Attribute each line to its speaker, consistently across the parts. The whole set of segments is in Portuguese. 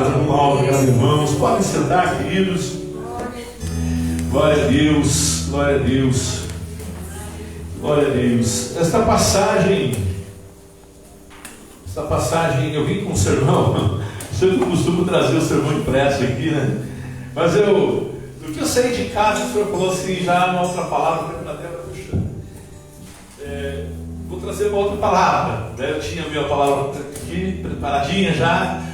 Speaker 1: Obrigado, irmãos. Podem sentar, queridos. Glória a Deus, glória a Deus, glória a Deus. Esta passagem, eu vim com um sermão. Eu costumo trazer o sermão impresso aqui, né? Mas do que eu saí de casa, o Senhor falou assim, já uma outra palavra, vou trazer uma outra palavra, né? Eu tinha a minha palavra aqui preparadinha já, né?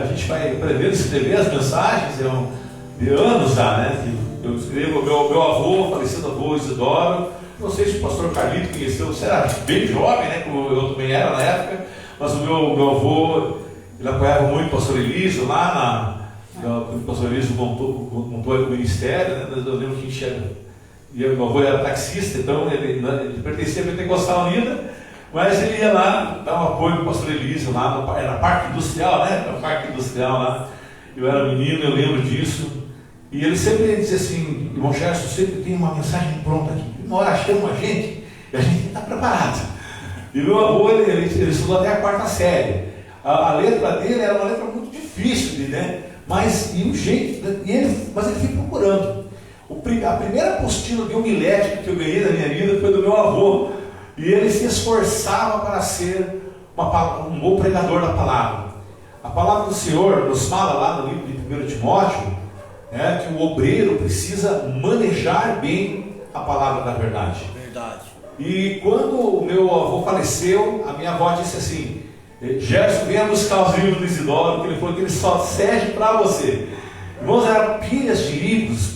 Speaker 1: A gente vai aprender a escrever as mensagens, de anos já, né? Que eu escrevo. Meu avô, falecido avô Isidoro, não sei se o pastor Carlito conheceu, você era bem jovem, né? Como eu também era na época, mas o meu avô, ele apoiava muito o pastor Elísio lá o pastor Elísio montou o ministério, né? Eu lembro que e meu avô era taxista, então ele pertencia à Pentecostal Unida, mas ele ia lá dar um apoio para o pastor Elísio lá, era Parque Industrial, né? Era Parque Industrial lá. Eu era menino, eu lembro disso. E ele sempre dizia assim, irmão Gerson, sempre tem uma mensagem pronta aqui. Uma hora chama a gente e a gente está preparado. E meu avô, ele estudou até a 4ª série. A letra dele era uma letra muito difícil, né? Mas ele foi procurando. A primeira apostila de homilética que eu ganhei da minha vida foi do meu avô. E ele se esforçava para ser um bom pregador da palavra. A palavra do Senhor nos fala lá no livro de 1 Timóteo, que o obreiro precisa manejar bem a palavra da verdade.
Speaker 2: Verdade.
Speaker 1: E quando o meu avô faleceu, a minha avó disse assim, Gerson, venha buscar os livros do Isidoro, que ele falou que ele só serve para você. Irmãos, eram pilhas de livros,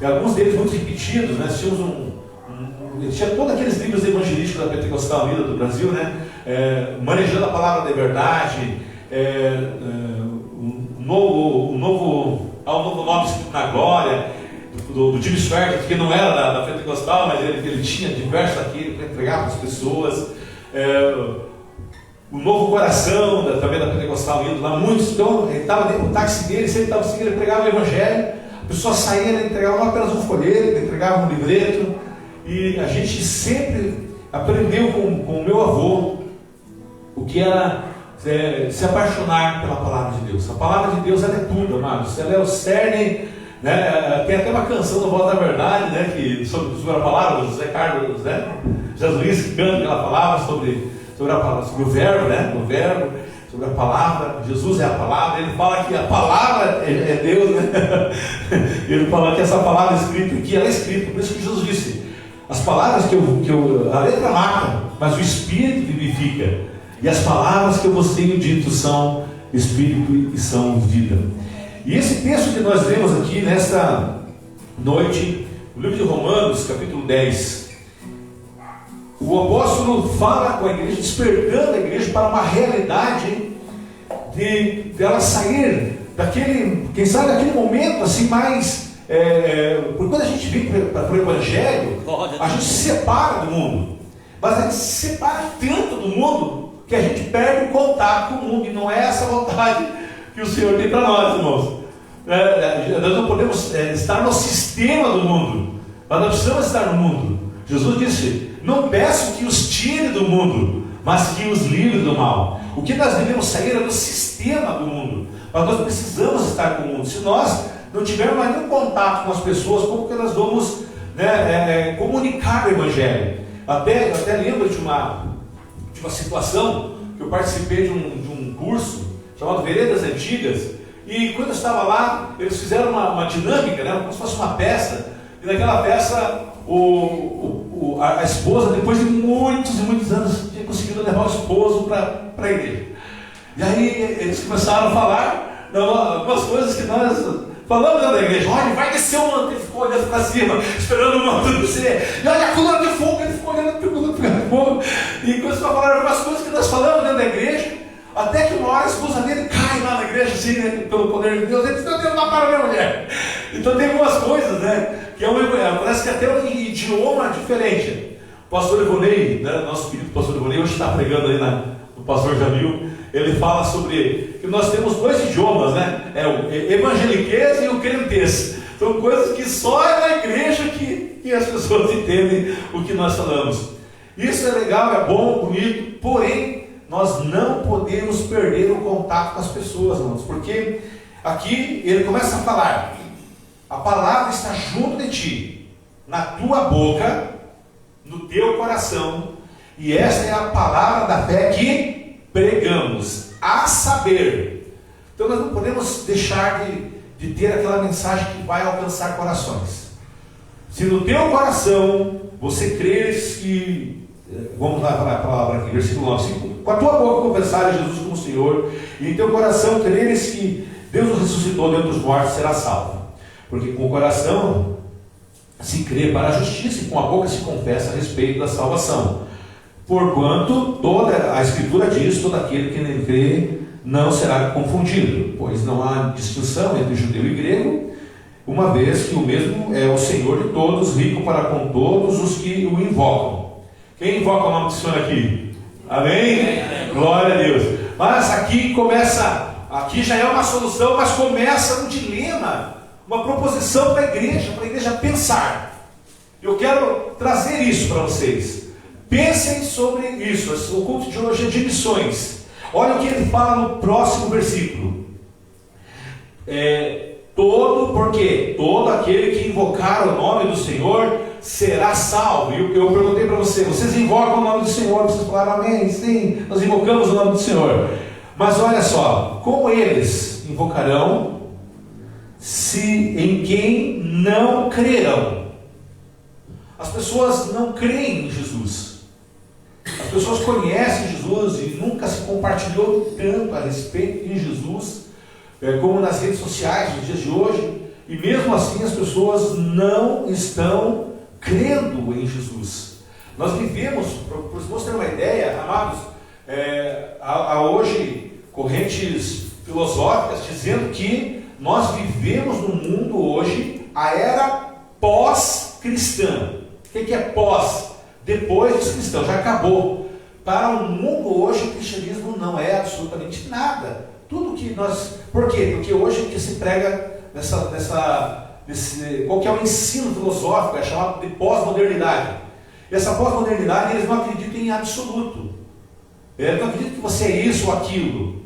Speaker 1: e alguns deles muito repetidos, né? Tinha todos aqueles livros evangelísticos da Pentecostal Unida do Brasil, né? Manejando a palavra da verdade, um novo nome escrito na glória, do Jimmy Swaggart, que não era da Pentecostal, mas ele tinha diversos aqui para entregar para as pessoas. O Novo Coração, também da Pentecostal Unida, lá muitos. Então, ele estava dentro do táxi dele, sempre estava seguindo, ele pregava o Evangelho, a pessoa saía, ele entregava não apenas um folheto, ele entregava um livreto. E a gente sempre aprendeu com o meu avô o que era se apaixonar pela palavra de Deus. A palavra de Deus, ela é tudo, amados. Ela é o cerne, né? Tem até uma canção do Voz da Verdade, né? Sobre a palavra, do José Carlos, né? Jesus que canta aquela palavra sobre a palavra, sobre o verbo, né? O verbo, sobre a palavra. Jesus é a palavra. Ele fala que a palavra é Deus, né? Ele fala que essa palavra escrita aqui, ela é escrita. Por isso que Jesus disse: as palavras a letra mata, mas o Espírito vivifica. E as palavras que eu vos tenho dito são Espírito e são vida. E esse texto que nós lemos aqui nesta noite, no livro de Romanos, capítulo 10, o apóstolo fala com a igreja, despertando a igreja para uma realidade de ela sair quem sabe daquele momento assim mais... porque quando a gente vem para o Evangelho, a gente se separa do mundo, mas a gente se separa tanto do mundo que a gente perde o contato com o mundo, e não é essa vontade que o Senhor tem para nós, irmãos. Nós não podemos estar no sistema do mundo, mas nós precisamos estar no mundo. Jesus disse: não peço que os tire do mundo, mas que os livre do mal. O que nós devemos sair é do sistema do mundo, mas nós precisamos estar com o mundo. Se nós não tivermos mais nenhum contato com as pessoas, como que nós vamos comunicar o Evangelho? Até lembro de uma situação que eu participei de um curso chamado Veredas Antigas, e quando eu estava lá, eles fizeram uma dinâmica, né, como se fosse uma peça, e naquela peça a esposa, depois de muitos e muitos anos, tinha conseguido levar o esposo para a igreja. E aí eles começaram a falar algumas coisas que nós falamos dentro da igreja. Olha, vai descer o manto, ele ficou olhando para cima, esperando o manto descer. E olha a coluna de fogo, ele ficou olhando para a coluna de fogo. E começou a falar algumas coisas que nós falamos dentro da igreja, até que uma hora a esposa dele cai lá na igreja, assim, né, pelo poder de Deus. Ele disse: meu Deus, não para a minha mulher. Então tem algumas coisas, né, que parece que até um idioma diferente. O pastor Ivonei, né, nosso querido pastor Ivonei, hoje está pregando aí no pastor Jamil. Ele fala sobre que nós temos 2 idiomas, né? O evangeliquez e o crentez. São coisas que só é na igreja que as pessoas entendem o que nós falamos. Isso é legal, é bom, bonito, porém, nós não podemos perder o contato com as pessoas, irmãos, porque aqui ele começa a falar, a palavra está junto de ti, na tua boca, no teu coração, e esta é a palavra da fé que pregamos, a saber. Então nós não podemos deixar de ter aquela mensagem que vai alcançar corações. Se no teu coração você creres que, vamos lá falar a palavra aqui, versículo 9, com a tua boca confessares Jesus como Senhor, e em teu coração creres que Deus o ressuscitou dentre os mortos, será salvo. Porque com o coração se crê para a justiça, e com a boca se confessa a respeito da salvação. Porquanto toda a Escritura diz, todo aquele que nele crê não será confundido, pois não há distinção entre judeu e grego, uma vez que o mesmo é o Senhor de todos, rico para com todos os que o invocam. Quem invoca o nome do Senhor aqui? Amém? Amém. Glória a Deus. Mas aqui começa, aqui já é uma solução, mas começa um dilema, uma proposição para a igreja pensar. Eu quero trazer isso para vocês. Pensem sobre isso. O culto de hoje é de missões. Olha o que ele fala no próximo versículo. Porque todo aquele que invocar o nome do Senhor será salvo. E eu perguntei para vocês invocam o nome do Senhor? Vocês falaram amém? Sim, nós invocamos o nome do Senhor. Mas olha só, como eles invocarão se em quem não crerão? As pessoas não creem em Jesus. As pessoas conhecem Jesus e nunca se compartilhou tanto a respeito de Jesus como nas redes sociais nos dias de hoje, e mesmo assim as pessoas não estão crendo em Jesus. Nós vivemos, para os irmãos terem uma ideia, amados, há hoje correntes filosóficas dizendo que nós vivemos no mundo hoje a era pós-cristã. O que é pós? Depois dos cristãos, já acabou. Para o mundo hoje o cristianismo não é absolutamente nada. Tudo que nós... Por quê? Porque hoje que se prega qual que é o ensino filosófico, é chamado de pós-modernidade. E essa pós-modernidade, eles não acreditam em absoluto. Eles não acreditam que você é isso ou aquilo.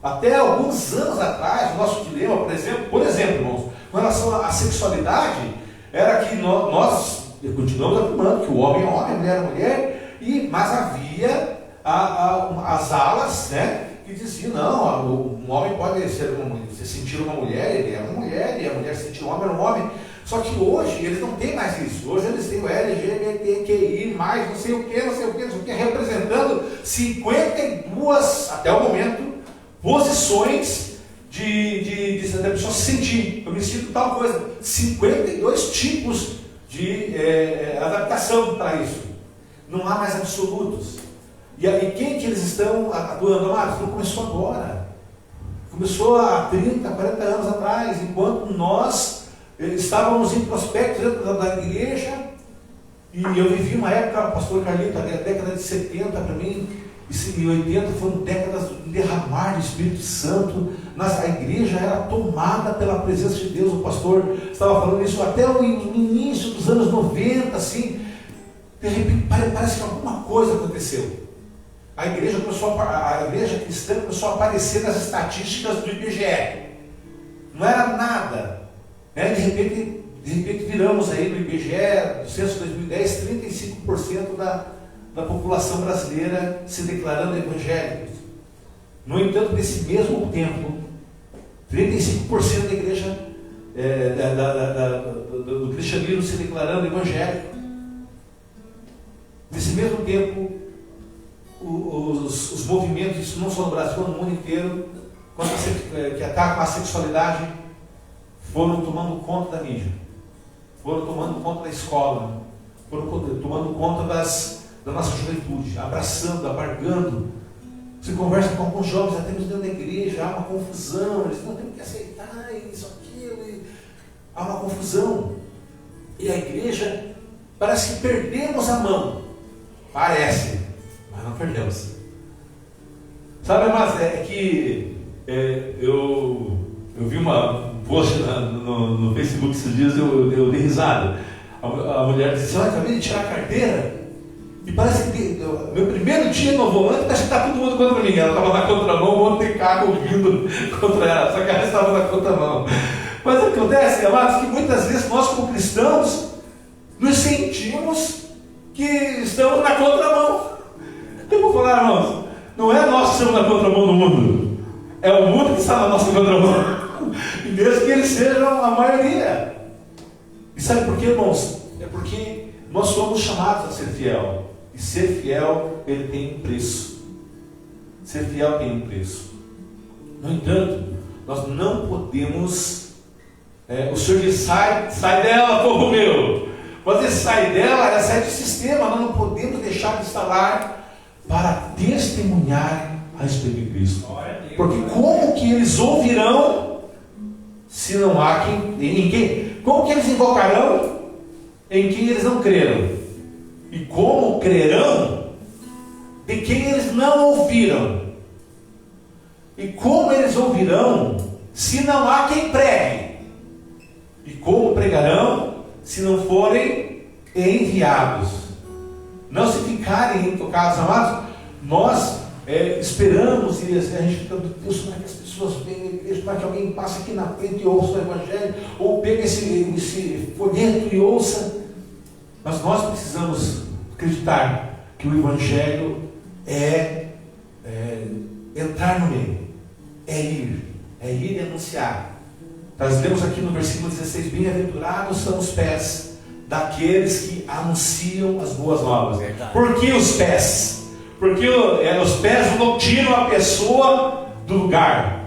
Speaker 1: Até alguns anos atrás, o nosso dilema, por exemplo, irmãos, com relação à sexualidade, era que nós continuamos afirmando que o homem é homem, a mulher é mulher, mas havia as alas, né, que diziam, não, um homem pode se sentir uma mulher, ele é uma mulher, e a mulher se sentir um homem, é um homem. Só que hoje eles não têm mais isso. Hoje eles têm o LGBTQI, mais não sei o que, representando 52, até o momento, posições da pessoa se sentir. Eu me sinto tal coisa. 52 tipos de adaptação para isso. Não há mais absolutos. E aí quem que eles estão atuando? Não começou agora. Começou há 30, 40 anos atrás, enquanto nós estávamos introspectos dentro da igreja. E eu vivi uma época, pastor Carlito, a década de 70 para mim, e 80 foram décadas de derramar do Espírito Santo. A igreja era tomada pela presença de Deus. O pastor estava falando isso até no início dos anos 90, assim. De repente parece que alguma coisa aconteceu. A igreja cristã começou a aparecer nas estatísticas do IBGE. Não era nada, né? De repente viramos aí no IBGE, no censo de 2010, 35% da população brasileira se declarando evangélicos. No entanto, nesse mesmo tempo, 35% da igreja do cristianismo se declarando evangélico. Nesse mesmo tempo, os movimentos, isso não só no Brasil, no mundo inteiro, que atacam a sexualidade, foram tomando conta da mídia, foram tomando conta da escola, foram tomando conta da nossa juventude, abraçando, abargando. Você conversa com alguns jovens, até mesmo dentro da igreja, há uma confusão, eles não têm que aceitar isso, aquilo, há uma confusão. E a igreja, parece que perdemos a mão, parece, mas não perdemos. Sabe, mas eu vi uma post no Facebook esses dias, eu dei risada. A mulher disse assim: olha, acabei de tirar a carteira. E parece que meu primeiro dia no volante, parece que está todo mundo contra mim. Ela estava na contramão, um monte de carro vindo contra ela, só que ela estava na contramão. Mas acontece, amados, que muitas vezes nós, como cristãos, nos sentimos que estamos na contramão. Eu vou falar, irmãos, não é nós que estamos na contramão do mundo, é o mundo que está na nossa contramão. E mesmo que eles sejam a maioria. E sabe por quê, irmãos? É porque nós somos chamados a ser fiel. E ser fiel, ele tem um preço. Ser fiel tem um preço. No entanto, nós não podemos... o Senhor diz, sai dela, povo meu. Você sai dela, ela sai do sistema. Nós não podemos deixar de estar lá para testemunhar a respeito de Cristo. Porque como que eles ouvirão se não há quem? Como que eles invocarão em quem eles não creram? E como crerão de quem eles não ouviram? E como eles ouvirão se não há quem pregue? E como pregarão se não forem enviados? Não se ficarem tocados, amados. Nós esperamos e a gente fica, Deus, como é que as pessoas venham à igreja, como é que alguém passe aqui na frente e ouça o Evangelho, ou pega esse folheto e ouça. Mas nós precisamos acreditar que o Evangelho é entrar no meio, é ir e anunciar. Nós lemos aqui no versículo 16: bem-aventurados são os pés daqueles que anunciam as boas novas. Por que os pés? Porque os pés não tiram a pessoa do lugar.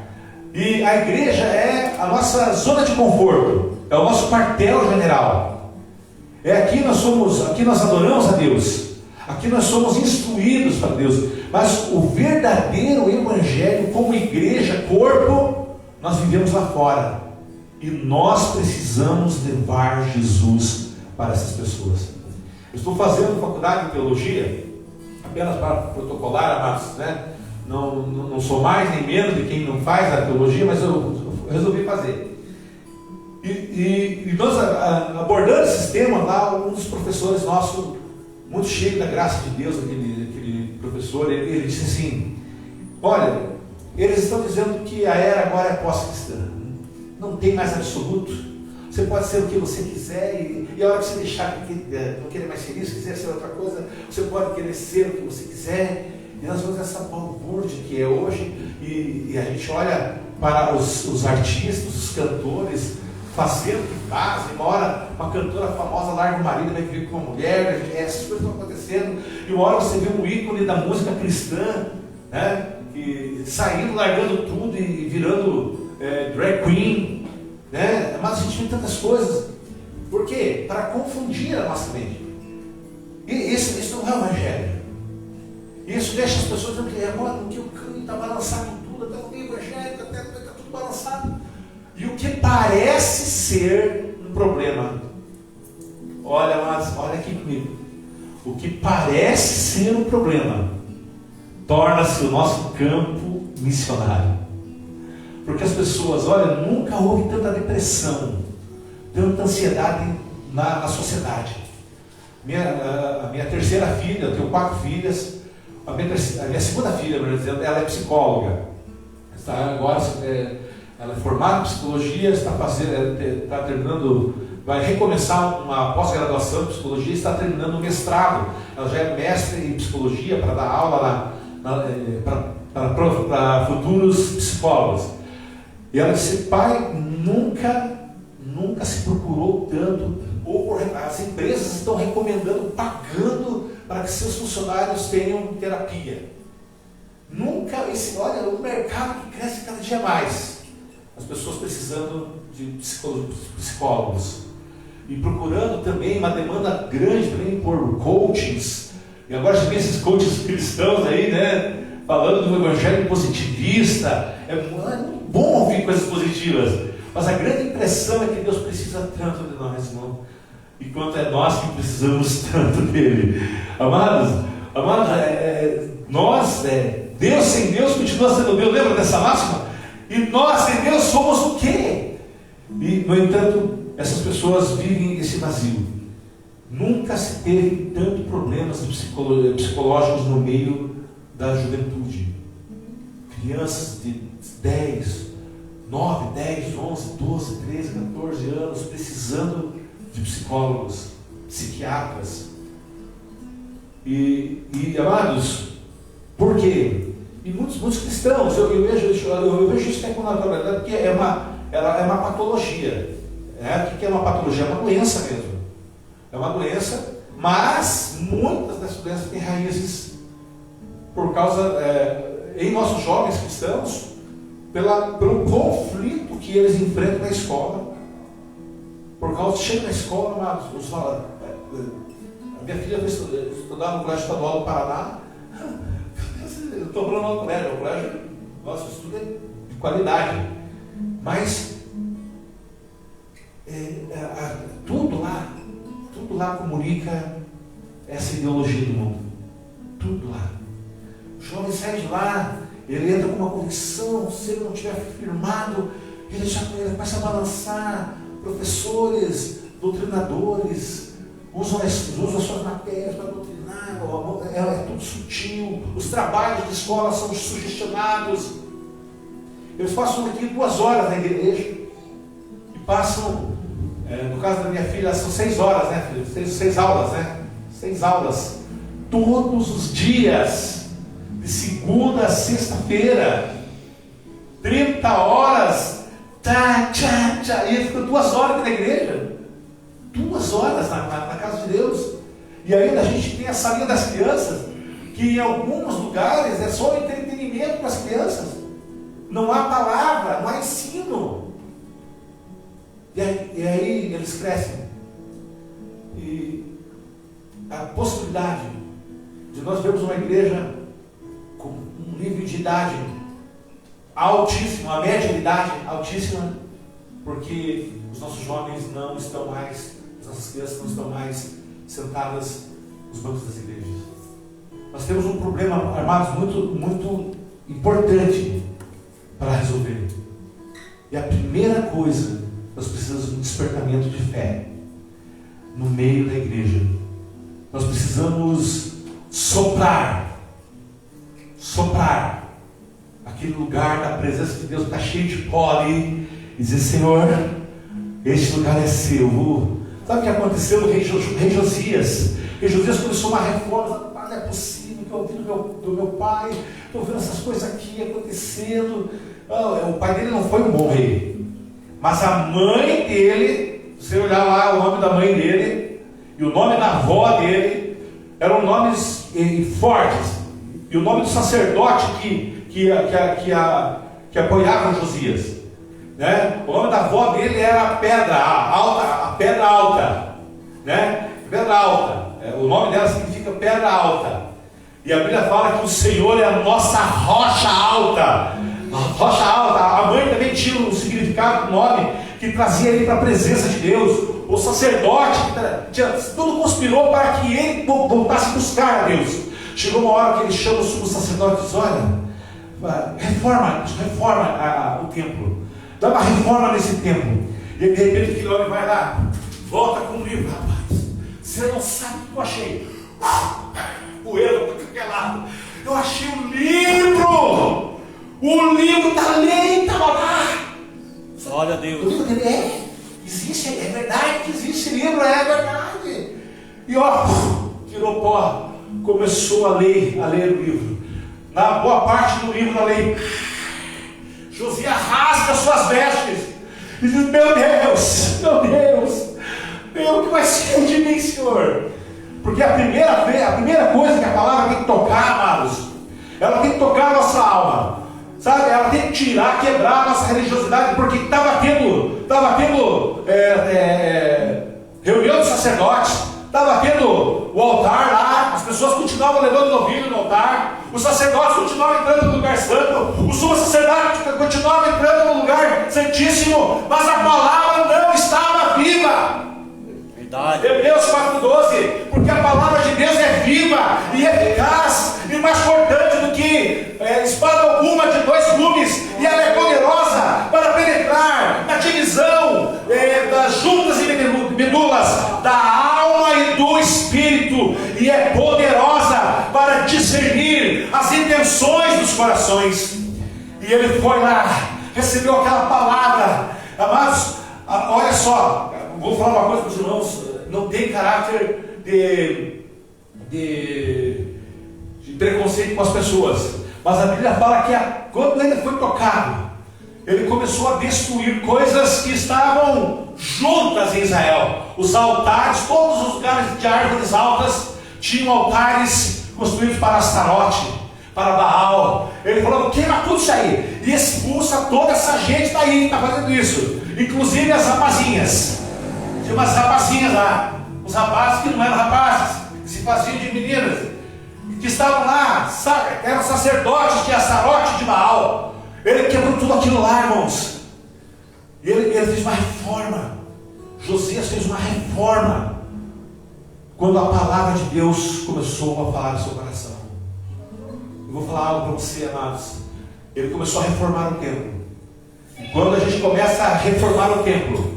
Speaker 1: E a igreja é a nossa zona de conforto, é o nosso quartel-general. Aqui nós adoramos a Deus, aqui nós somos instruídos para Deus. Mas o verdadeiro evangelho, como igreja, corpo, nós vivemos lá fora. E nós precisamos levar Jesus para essas pessoas. Eu estou fazendo faculdade de teologia, apenas para protocolar, amados, né? Não sou mais nem menos de quem não faz a teologia, mas eu resolvi fazer. E nós abordando esse tema lá, um dos professores nosso, muito cheio da graça de Deus, aquele professor, ele disse assim: olha, eles estão dizendo que a era agora é pós-cristã, não tem mais absoluto, você pode ser o que você quiser, e a hora que você deixar não querer mais ser isso, quiser ser outra coisa, você pode querer ser o que você quiser. E nós vamos essa balbúrdia que é hoje, e a gente olha para os artistas, os cantores, fazendo o que fazem. Uma hora uma cantora famosa larga o marido, vai viver com uma mulher, essas coisas estão acontecendo, e uma hora você vê um ícone da música cristã, né, saindo, largando tudo e virando drag queen, né? Mas a gente vê tantas coisas. Por quê? Para confundir a nossa mente. E isso não é o evangelho. Isso deixa as pessoas dizendo que agora que o caminho está balançado tudo, até o meio evangélico, está tudo balançado. E o que parece ser um problema, olha aqui comigo, o que parece ser um problema torna-se o nosso campo missionário. Porque as pessoas, olha, nunca houve tanta depressão, tanta ansiedade na sociedade. A minha terceira filha, eu tenho 4 filhas, a minha segunda filha, ela é psicóloga, está agora, ela é formada em psicologia, está terminando, vai recomeçar uma pós-graduação em psicologia, está terminando o mestrado. Ela já é mestre em psicologia para dar aula para futuros psicólogos. E ela disse: pai, nunca se procurou tanto, as empresas estão recomendando, pagando para que seus funcionários tenham terapia. Olha, o mercado que cresce cada dia mais. As pessoas precisando de psicólogos. E procurando também uma demanda grande também por coachings. E agora já vem esses coaches cristãos aí, né? Falando do evangelho positivista. É muito bom ouvir coisas positivas. Mas a grande impressão é que Deus precisa tanto de nós, irmão. Enquanto é nós que precisamos tanto dele. Amados, Deus sem Deus continua sendo Deus. Lembra dessa máxima? E nós sem Deus somos o quê? E, no entanto, essas pessoas vivem esse vazio. Nunca se teve tanto problemas psicológicos no meio da juventude. Crianças de 10, 9, 10, 11, 12, 13, 14 anos precisando de psicólogos, psiquiatras. E amados, por quê? E muitos cristãos, eu vejo isso com naturalidade, porque ela é uma patologia. O que é uma patologia? É uma doença mesmo. É uma doença, mas muitas dessas doenças têm raízes por causa, em nossos jovens cristãos, pelo conflito que eles enfrentam na escola. Por causa de chega na escola, amados, a minha filha foi estudar no Colégio Estadual do Paraná. Eu estou falando no colégio, nosso estudo é de qualidade, mas tudo lá comunica essa ideologia do mundo. Tudo lá. O jovem sai de lá, ele entra com uma convicção, se ele não estiver firmado, ele já começa a balançar. Professores, doutrinadores, usam as suas matérias para doutrinar, é tudo sutil. Os trabalhos de escola são sugestionados. Eles passam aqui 2 horas na igreja e passam, no caso da minha filha, são 6 horas, né, filha? 6 aulas, né? 6 aulas. Todos os dias, de segunda a sexta-feira, 30 horas, e ele fica 2 horas aqui na igreja. 2 horas na casa de Deus. E ainda a gente tem a salinha das crianças, que em alguns lugares é só entretenimento para as crianças. Não há palavra, não há ensino. E aí eles crescem. E a possibilidade de nós vermos uma igreja com um nível de idade altíssimo, a média de idade altíssima, porque os nossos jovens não estão mais, as nossas crianças não estão mais sentadas nos bancos das igrejas. Nós temos um problema, amados, muito importante para resolver. E a primeira coisa, nós precisamos de um despertamento de fé no meio da igreja. Nós precisamos soprar aquele lugar da presença de Deus, está cheio de pó ali, e dizer: Senhor, este lugar é seu. Sabe o que aconteceu no rei Josias? O rei Josias começou uma reforma. Não é possível que eu ouvi do meu pai, estou vendo essas coisas aqui acontecendo. O pai dele não foi um bom rei, mas a mãe dele, se você olhar lá o nome da mãe dele e o nome da avó dele, eram nomes fortes. E o nome do sacerdote que apoiava Josias, né? O nome da avó dele era a pedra alta, né? Pedra alta. O nome dela significa pedra alta. E a Bíblia fala que o Senhor é a nossa rocha alta. Rocha alta. A mãe também tinha um significado do nome que trazia ele para a presença de Deus. O sacerdote, tudo conspirou para que ele voltasse a buscar a Deus. Chegou uma hora que ele chama o sumo sacerdote e diz: olha, reforma o templo, dá uma reforma nesse templo. E de repente aquele homem vai lá, volta com um livro: rapaz, você não sabe o que eu achei. Poeira para qualquer lado. Eu achei um livro. O livro da lei estava lá.
Speaker 2: Glória a Deus.
Speaker 1: O livro dele existe, é verdade que existe esse livro, é verdade. E tirou pó. Começou a ler o livro. Na boa parte do livro da lei, Josias rasga suas vestes e diz: meu Deus, o que vai ser de mim, Senhor? Porque a primeira coisa que a palavra tem que tocar, amados, ela tem que tocar a nossa alma, sabe? Ela tem que quebrar a nossa religiosidade, porque estava tendo reunião de sacerdotes, estava tendo o altar lá, as pessoas continuavam levando novilho no altar, os sacerdotes continuavam entrando no lugar santo, o sumo sacerdote continuava entrando no lugar santíssimo, mas a palavra não estava viva.
Speaker 2: Verdade.
Speaker 1: Hebreus 4:12, porque a palavra de Deus é viva e eficaz e mais cortante do que espada alguma de 2 gumes, e ela é poderosa para penetrar na divisão das juntas e medulas, da alma e do intenções dos corações. E ele foi lá, recebeu aquela palavra. Amados, olha só, vou falar uma coisa para os irmãos, não tem caráter de preconceito com as pessoas, mas a Bíblia fala que quando ele foi tocado, ele começou a destruir coisas que estavam juntas em Israel. Os altares, todos os lugares de árvores altas tinham altares construídos para Astarote, para Baal. Ele falou: queima tudo isso aí e expulsa toda essa gente daí que está fazendo isso, inclusive as rapazinhas. Tinha umas rapazinhas lá, os rapazes que não eram rapazes, que se faziam de meninas, que estavam lá, eram sacerdotes de Astarote, de Baal. Ele quebrou tudo aquilo lá, irmãos. Ele fez uma reforma. Josias fez uma reforma quando a palavra de Deus começou a falar no seu coração. Eu vou falar algo para você, amados. Ele começou a reformar o templo. E quando a gente começa a reformar o templo,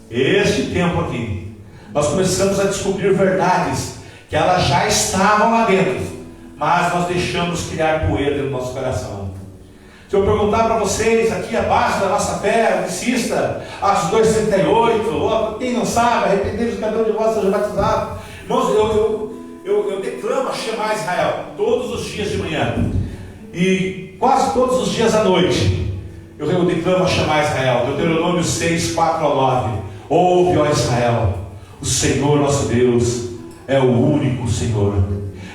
Speaker 1: este templo aqui, nós começamos a descobrir verdades que elas já estavam lá dentro, mas nós deixamos criar poeira dentro do nosso coração. Se eu perguntar para vocês aqui a base da nossa fé, Adventista, Atos 2:38, quem não sabe, arrependei-vos cada um de vós seja batizado. Irmãos, eu declamo a Shema Israel todos os dias de manhã e quase todos os dias à noite. Eu declamo a Shema Israel, Deuteronômio 6:4-9. Ouve, ó Israel, o Senhor nosso Deus é o único Senhor.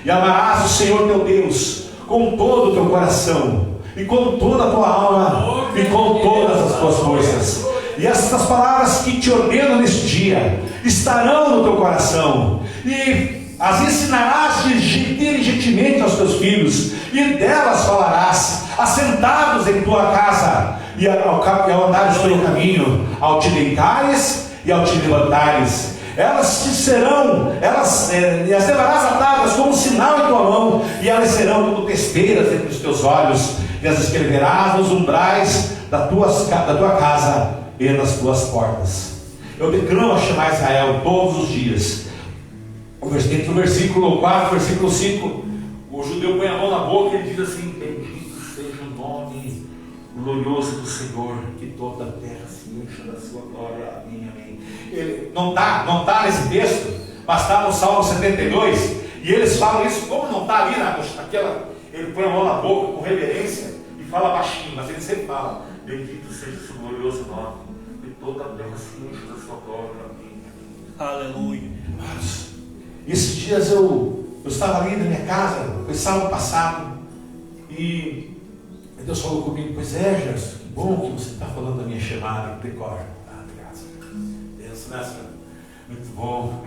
Speaker 1: E amarás o Senhor teu Deus com todo o teu coração, e com toda a tua alma, e com todas as tuas forças. E estas palavras que te ordeno neste dia estarão no teu coração, e as ensinarás diligentemente aos teus filhos, e delas falarás, assentados em tua casa, e ao andares pelo caminho, ao te deitares e ao te levantares. Elas te serão, e as levarás atadas como sinal em tua mão, e elas serão como testeiras entre os teus olhos, e as escreverás nos umbrais da tua casa e nas tuas portas. Eu declamo a Shema Israel todos os dias. Entre o versículo 4 e o versículo 5, o judeu põe a mão na boca e ele diz assim: bendito seja o nome glorioso do Senhor, que toda a terra se encha da sua glória. Amém, amém. Ele não está nesse texto, mas está no Salmo 72, e eles falam isso, como não está ali naquela, ele põe a mão na boca com reverência e fala baixinho, mas ele sempre fala: bendito seja o seu glorioso nome, que toda a terra se encha da sua glória. Amém.
Speaker 2: Aleluia.
Speaker 1: Mas, esses dias eu estava ali na minha casa, foi sábado passado, e Deus falou comigo: pois é, Gerson, que bom que você está falando da minha chamada de decor. Graças a Deus, né, senhor? Muito bom.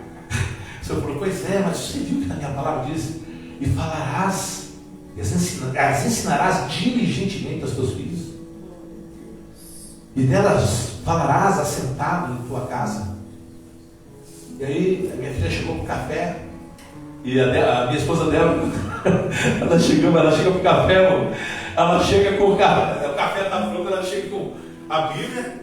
Speaker 1: O senhor falou: pois é, mas você viu que na minha palavra diz: e falarás, e as ensinarás diligentemente aos teus filhos, e delas falarás assentado em tua casa. E aí a minha filha chegou com o café, e a minha esposa dela, ela chega com o café, ela chega com o café está pronto, ela chega com a Bíblia,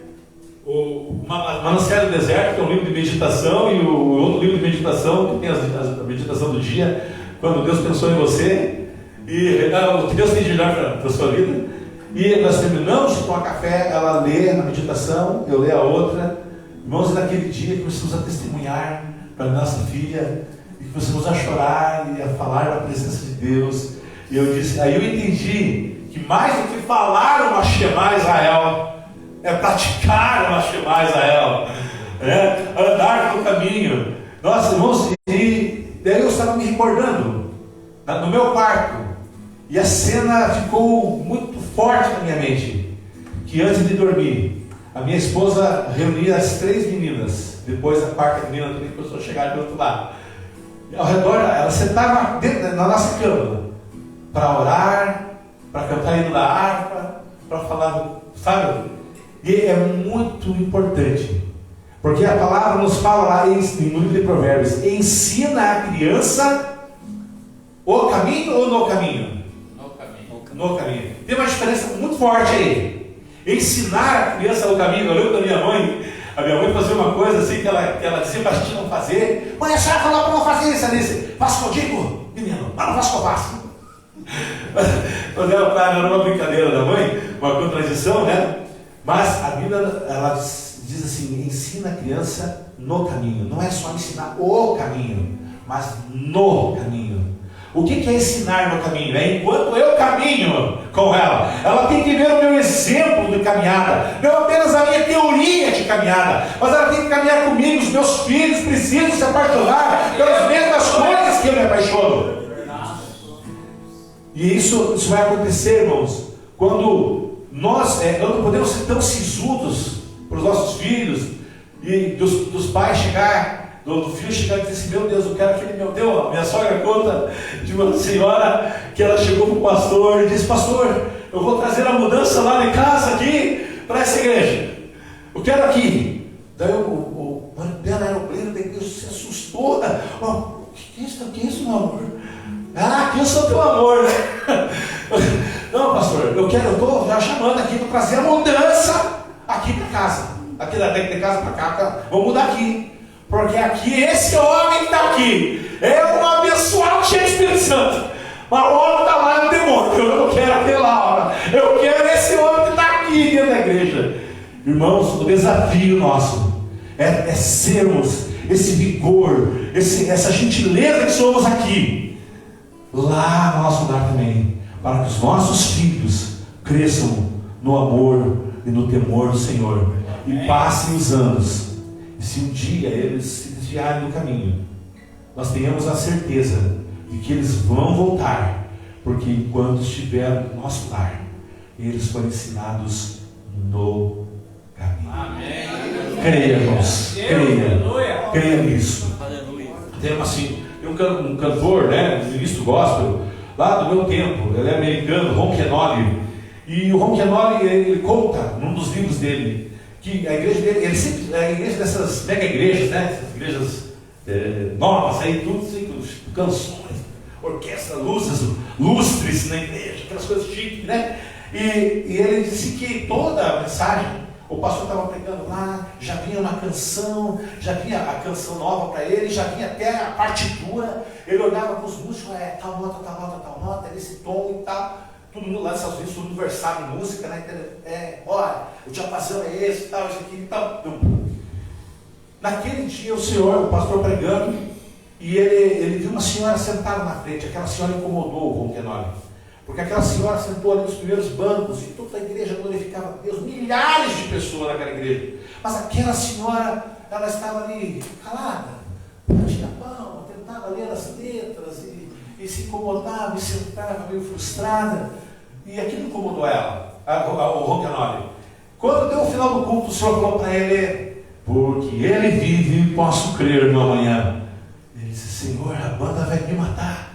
Speaker 1: o Manancial do Deserto, que é um livro de meditação, e o outro livro de meditação, que tem a meditação do dia, quando Deus pensou em você, e o que Deus tem de melhor para a sua vida. E nós terminamos de tomar café, ela lê a meditação, eu leio a outra. Irmãos, naquele dia começamos a testemunhar para a nossa filha, e começamos a chorar e a falar da presença de Deus. E eu disse, aí eu entendi que mais do que falar uma Shema Israel, é praticar uma Shema Israel, andar pelo caminho. Nossa, irmãos, e daí eu estava me recordando no meu quarto, e a cena ficou muito forte na minha mente, que antes de dormir, a minha esposa reunia as 3 meninas, depois a 4ª menina também começou a chegar do outro lado. E ao redor, ela sentava na nossa cama, para orar, para cantar o hino da harpa, para falar, sabe? E é muito importante, porque a palavra nos fala lá no livro de Provérbios: ensina a criança o caminho ou no caminho? No caminho. Tem uma diferença muito forte aí. Ensinar a criança o caminho. Eu lembro da minha mãe. A minha mãe fazia uma coisa assim que ela dizia para a gente não fazer. Mãe, a senhora falou para não fazer isso. Ela disse: faça o que eu digo, menino, mas não faça o que eu faço. Quando era uma brincadeira da mãe, uma contradição, né? Mas a Bíblia, ela diz assim: ensina a criança no caminho. Não é só ensinar o caminho, mas no caminho. O que é ensinar no caminho? É enquanto eu caminho com ela. Ela tem que ver o meu exemplo de caminhada, não apenas a minha teoria de caminhada, mas ela tem que caminhar comigo. Os meus filhos precisam se apaixonar pelas mesmas coisas que eu me apaixono. E isso vai acontecer, irmãos, quando nós não podemos ser tão sisudos para os nossos filhos, e dos pais chegar, do filho chegar e dizer assim: meu Deus, eu quero aquele meu Deus. Minha sogra conta de uma senhora que ela chegou para o pastor e disse: pastor, eu vou trazer a mudança lá de casa aqui para essa igreja, eu quero aqui. Daí o marido dela era obreiro da igreja, se assustou. O que é isso, meu amor? Aqui eu sou teu amor, né? Não, pastor, eu estou já chamando aqui para trazer a mudança aqui para casa. Aqui de casa para cá, vamos mudar aqui. Porque aqui, esse homem que está aqui é um abençoado cheio de Espírito Santo. Mas o homem está lá no demônio. Eu não quero aquele lá. Eu quero esse homem que está aqui dentro da igreja. Irmãos, o desafio nosso é sermos esse vigor, essa gentileza que somos aqui, lá no nosso lar também, para que os nossos filhos cresçam no amor e no temor do Senhor e passem os anos. E se um dia eles se desviarem do caminho, nós tenhamos a certeza de que eles vão voltar, porque enquanto estiver no nosso lar, eles foram ensinados no caminho. Amém. Creia, irmãos, creia nisso. Tem um cantor, né, um ministro gospel, lá do meu tempo, ele é americano, Ron Kenoly. E o Ron Kenoly, ele conta num dos livros dele que a igreja dele, ele sempre, a igreja dessas mega igrejas, né, essas igrejas novas aí, tudo assim, canções, orquestra, lustres na igreja, aquelas coisas chiques, né? E ele disse que toda a mensagem, o pastor estava pregando lá, já vinha uma canção, já vinha a canção nova para ele, já vinha até a partitura. Ele olhava para os músicos: tal nota, nesse tom e tal. Todo mundo lá nos Estados Unidos, todo mundo versado em música, né? Olha, o diapasão é esse, tal, isso aqui e tal. Naquele dia, o pastor pregando, e ele viu uma senhora sentada na frente. Aquela senhora incomodou o Ron Kenoly, porque aquela senhora sentou ali nos primeiros bancos e toda a igreja glorificava a Deus, milhares de pessoas naquela igreja. Mas aquela senhora, ela estava ali calada, não tinha pão, tentava ler as letras e se incomodava e sentava meio frustrada. E aquilo incomodou ela, o Ron Kenoly. Quando deu o final do culto, o Senhor falou para ele: porque ele vive, posso crer no amanhã. Ele disse: Senhor, a banda vai me matar.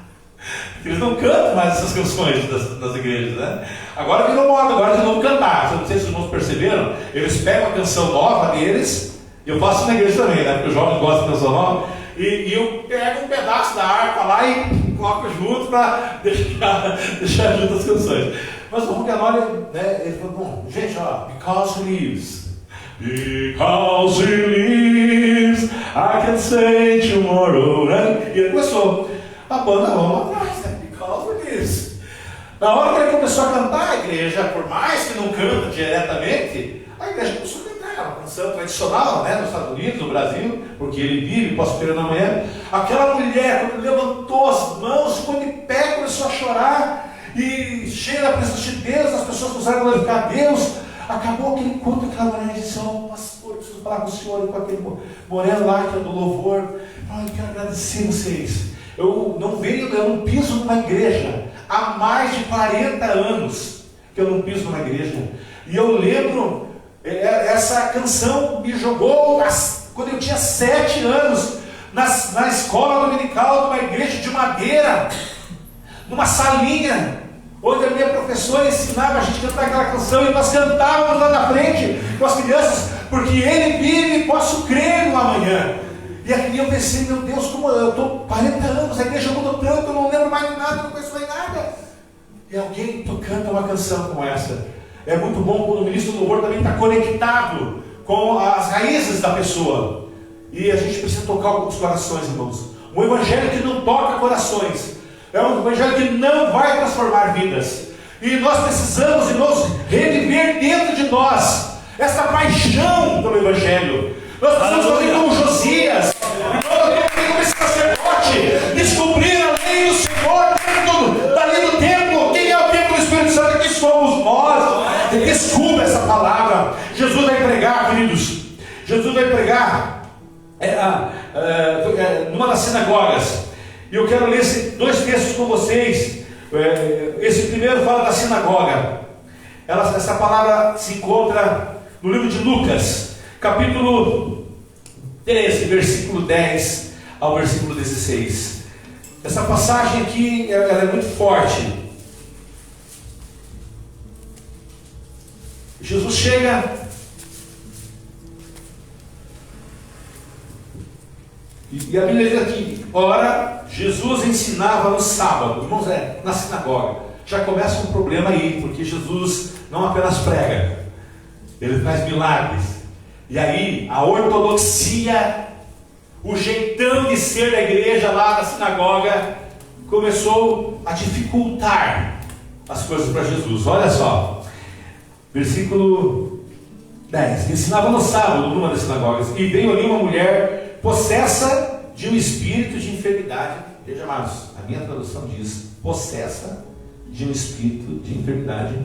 Speaker 1: Eles não cantam mais essas canções nas igrejas, né? Agora virou moda, agora de novo cantar. Não sei se os irmãos perceberam, eles pegam a canção nova deles, e eu faço na igreja também, né? Porque os jovens gostam de canção nova, e eu pego um pedaço da harpa lá e coloco junto para deixar junto as canções. Mas o Ron Kenoly, né, ele falou: bom, gente, ó, because he lives. Because he lives, I can say tomorrow, né? E ele começou. A banda vamos atrás, né? Because he lives. Na hora que ele começou a cantar, a igreja, por mais que não canta diretamente, a igreja começou a cantar uma canção tradicional, né, nos Estados Unidos, no Brasil, porque ele vive, posso esperar na manhã. Aquela mulher, quando levantou as mãos, ficou de pé, começou a chorar, e cheia da presença de Deus, as pessoas começaram a glorificar a Deus. Acabou aquele culto, aquela mulher disse: pastor, preciso falar com o senhor, com aquele moreno lá que é do louvor. Eu quero agradecer vocês. Eu não piso numa igreja há mais de 40 anos que eu não piso numa igreja. E eu lembro, essa canção me jogou quando eu tinha 7 anos, na escola dominical de uma igreja de madeira, numa salinha, onde a minha professora ensinava a gente a cantar aquela canção, e nós cantávamos lá na frente com as crianças: porque ele vive, posso crer no amanhã. E aqui eu pensei: meu Deus, como eu estou 40 anos, a igreja mudou tanto, eu não lembro mais de nada, não conheço mais nada. E alguém canta uma canção como essa. É muito bom quando o ministro do louvor também está conectado com as raízes da pessoa. E a gente precisa tocar alguns corações, irmãos. Um evangelho que não toca corações É um evangelho que não vai transformar vidas. E nós precisamos, irmãos, reviver dentro de nós essa paixão pelo evangelho. Nós precisamos fazer como Josias, como esse sacerdote, descobrir a lei do Senhor dentro dali do templo. Quem é o templo do Espírito Santo? Aqui somos nós. Descubra essa palavra. Jesus vai pregar, queridos. Jesus vai pregar numa das sinagogas. E eu quero ler dois textos com vocês. Esse primeiro fala da sinagoga. Essa palavra se encontra no livro de Lucas, capítulo 13, versículo 10 ao versículo 16. Essa passagem aqui ela é muito forte. Jesus chega e a Bíblia diz aqui: ora, Jesus ensinava no sábado. Irmãos, na sinagoga. Já começa um problema aí, porque Jesus não apenas prega, ele faz milagres. E aí a ortodoxia, o jeitão de ser da igreja lá na sinagoga, começou a dificultar as coisas para Jesus. Olha só, versículo 10: ensinava no sábado numa das sinagogas, e veio ali uma mulher possessa de um espírito de enfermidade. Veja, amados, a minha tradução diz possessa de um espírito de enfermidade.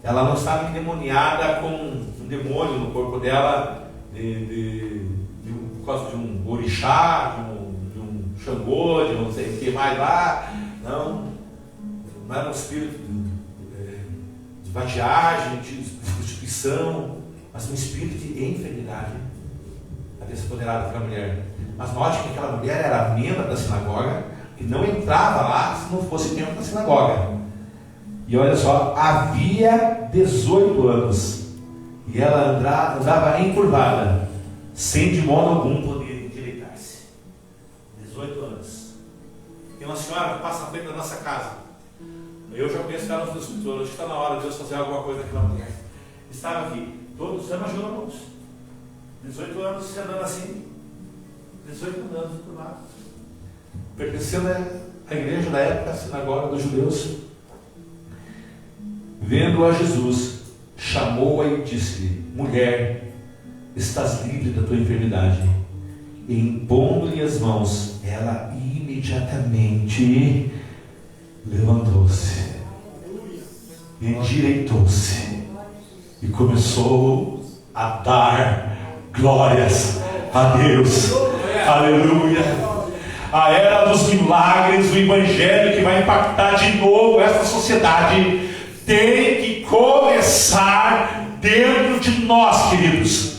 Speaker 1: Ela não estava endemoniada com um demônio no corpo dela, por causa de um orixá, de um Xangô, de não sei o que mais lá. Não era um espírito de vadiagem, de prostituição, mas um espírito de enfermidade. Havia se apoderado daquela mulher. Mas note que aquela mulher era membro da sinagoga e não entrava lá se não fosse membro da sinagoga. E olha só, havia 18 anos e ela andava encurvada, sem de modo algum poder endireitar-se. 18 anos. Tem uma senhora que passa na frente da nossa casa. Eu já conheço ela nos escritores. Acho que está na hora de Deus fazer alguma coisa naquela mulher. Estava aqui, todos os anos ajudam a 18 anos se andando assim, 18 anos encurvado, pertencendo à igreja da época, a sinagoga dos judeus. Vendo a Jesus, chamou-a e disse-lhe: mulher, estás livre da tua enfermidade. E impondo-lhe as mãos, ela imediatamente levantou-se, endireitou-se e começou a dar glórias a Deus. Aleluia! A era dos milagres, o evangelho que vai impactar de novo essa sociedade, tem que começar dentro de nós, queridos.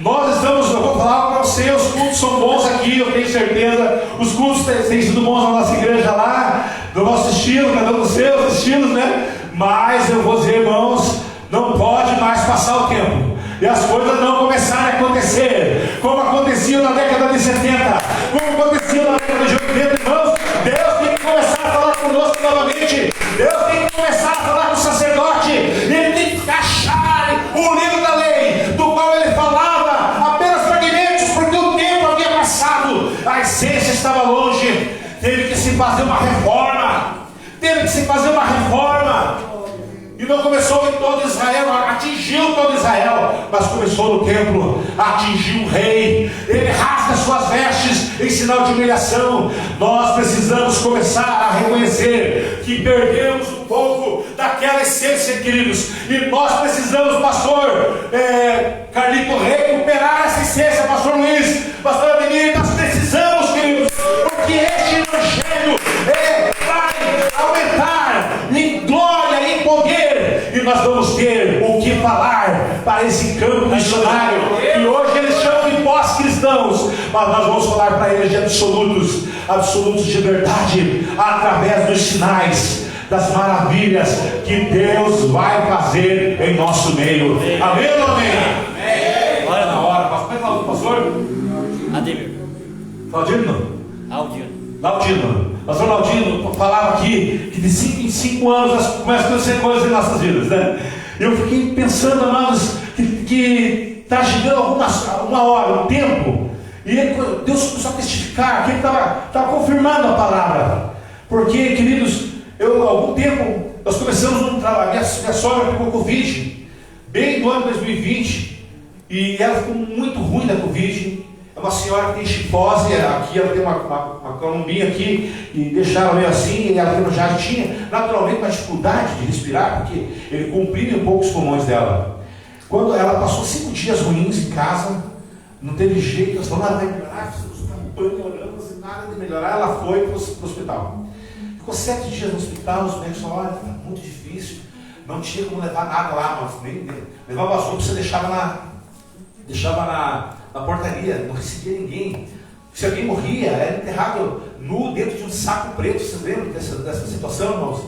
Speaker 1: Nós estamos, eu vou falar para você, os cultos são bons aqui, eu tenho certeza. Os cultos têm sido bons na nossa igreja lá, do nosso estilo, cada um dos seus estilos, né? Mas eu vou dizer, irmãos, não pode mais passar o tempo e as coisas não começarem a acontecer como aconteciam na década de 70, como aconteciam na década de 80, irmãos. Deus tem que começar a falar conosco novamente. Deus tem que começar a falar com o sacerdote. Ele tem que achar o livro da lei, do qual ele falava apenas fragmentos, porque o tempo havia passado, a essência estava longe. Teve que se fazer uma reforma. E não começou em todo Israel, atingiu todo Israel, mas começou no templo, atingiu o rei. Ele rasga suas vestes em sinal de humilhação. Nós precisamos começar a reconhecer que perdemos um pouco daquela essência, queridos, e nós precisamos, pastor Carlito, recuperar essa essência. Pastor Luiz, pastor Avenida, nós precisamos, queridos, porque este evangelho vai aumentar em glória, em poder, e nós vamos ter o que falar para esse campo missionário, que hoje eles chamam de pós-cristãos, mas nós vamos falar para eles de absolutos de verdade, através dos sinais, das maravilhas que Deus vai fazer em nosso meio. Amém ou não amém? Olha na hora, como é que é o pastor?
Speaker 2: Ademir.
Speaker 1: Laudino. Pastor Laudino falava aqui que de 5 em 5 anos começam a acontecer coisas em nossas vidas, né? Eu fiquei pensando, amados, que está chegando uma hora, um tempo, e Deus começou a testificar, que ele estava confirmando a palavra. Porque, queridos, há algum tempo nós começamos um trabalho. Minha sogra pegou Covid, bem no ano 2020, e ela ficou muito ruim da Covid. É uma senhora que tem chifose, aqui ela tem uma colombinha aqui, e deixaram meio assim, e ela já tinha naturalmente uma dificuldade de respirar, porque ele comprime um pouco os pulmões dela. Quando ela passou 5 dias ruins em casa, não teve jeito, nós falamos, vai melhorar, fizemos campanha, oramos e nada de melhorar, ela foi para o hospital. Ficou 7 dias no hospital, os médicos falaram, olha, está muito difícil, não tinha como levar nada lá, mas nem levava as roupas, você deixava na portaria, não recebia ninguém. Se alguém morria, era enterrado nu dentro de um saco preto. Vocês lembram dessa situação, irmãos?